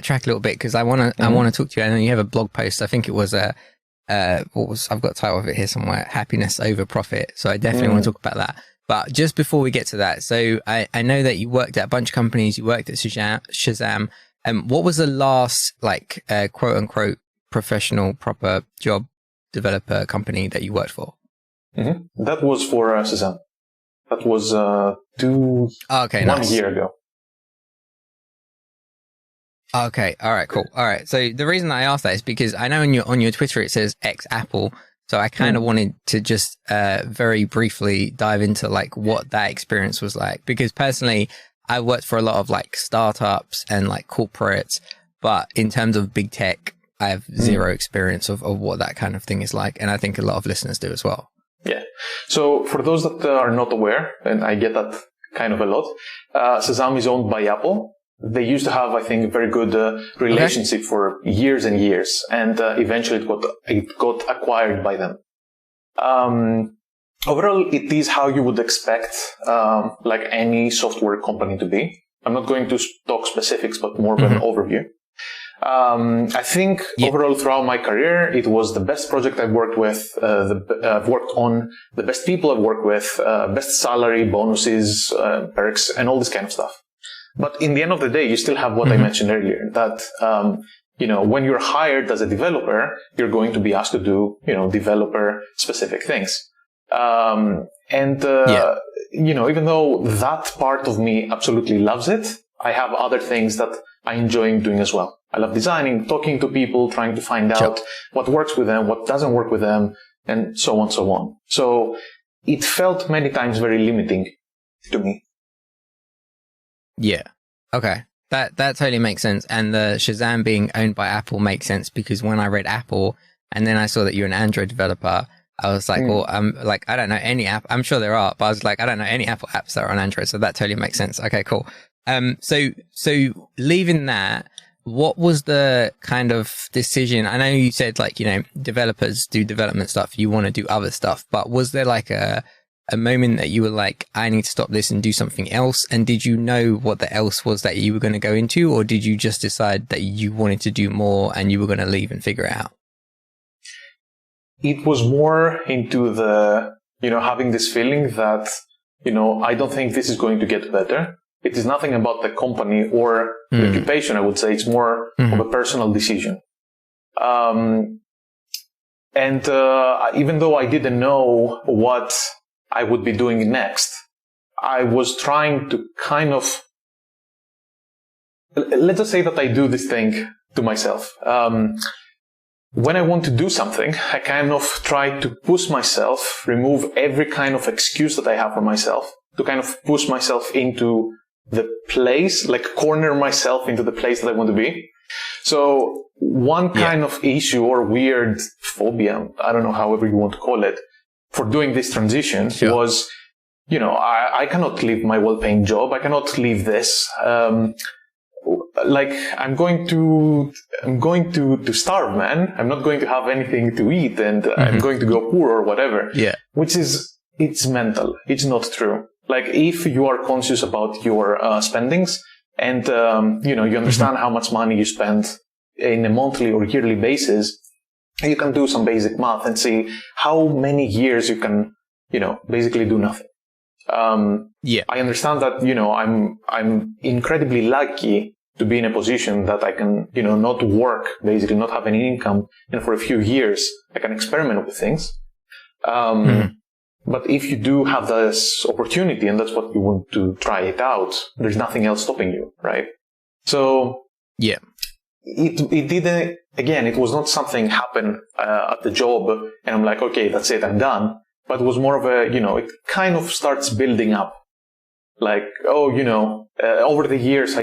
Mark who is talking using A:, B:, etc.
A: backtrack a little bit because I want to talk to you. I know you have a blog post. I think it was I've got the title of it here somewhere, Happiness Over Profit. So I definitely want to talk about that. But just before we get to that, so I know that you worked at a bunch of companies, you worked at Shazam. What was the last like quote unquote professional proper job developer company that you worked for?
B: That was for Shazam. That was 1 year ago.
A: Okay. All right. Cool. All right. So the reason I asked that is because I know on your Twitter it says ex Apple. So I kind of wanted to just very briefly dive into like what that experience was like, because personally I worked for a lot of like startups and like corporates, but in terms of big tech, I have zero experience of what that kind of thing is like. And I think a lot of listeners do as well.
B: Yeah. So for those that are not aware, and I get that kind of a lot, Shazam is owned by Apple. They used to have, I think, a very good relationship for years and years, and eventually it got acquired by them. Overall, it is how you would expect like any software company to be. I'm not going to talk specifics, but more of an overview. I think overall throughout my career, it was the best project I've worked with, I've worked on, the best people I've worked with, best salary, bonuses, perks, and all this kind of stuff. But in the end of the day, you still have what I mentioned earlier, that, when you're hired as a developer, you're going to be asked to do, developer specific things. Even though that part of me absolutely loves it, I have other things that I enjoy doing as well. I love designing, talking to people, trying to find out what works with them, what doesn't work with them, and so on, so on. So it felt many times very limiting to me.
A: Yeah. Okay. That totally makes sense. And the Shazam being owned by Apple makes sense, because when I read Apple and then I saw that you're an Android developer, I was like, well, I don't know any app. I'm sure there are, but I was like, I don't know any Apple apps that are on Android. So that totally makes sense. Okay, cool. So leaving that, what was the kind of decision? I know you said like, developers do development stuff. You want to do other stuff, but was there like a moment that you were like, I need to stop this and do something else? And did you know what the else was that you were going to go into, or did you just decide that you wanted to do more and you were going to leave and figure it out?
B: It was more into the, having this feeling that, I don't think this is going to get better. It is nothing about the company or the occupation, I would say. It's more of a personal decision. Even though I didn't know what I would be doing next, I was trying to kind of, let's just say that I do this thing to myself. When I want to do something, I kind of try to push myself, remove every kind of excuse that I have for myself, to kind of push myself into the place, like corner myself into the place that I want to be. So one kind of issue or weird phobia, I don't know, however you want to call it, for doing this transition was, I cannot leave my well-paying job. I cannot leave this. I'm going to starve, man. I'm not going to have anything to eat, and I'm going to go poor or whatever. Yeah. It's mental. It's not true. Like, if you are conscious about your spendings and, you understand how much money you spend in a monthly or yearly basis, you can do some basic math and see how many years you can, basically do nothing. I understand that, I'm incredibly lucky to be in a position that I can, not work, basically not have any income, and for a few years I can experiment with things. But if you do have this opportunity and that's what you want to try it out, there's nothing else stopping you, right? So it didn't, again, it was not something happen at the job and I'm like, okay, that's it, I'm done. But it was more of a, it kind of starts building up. Like, over the years, I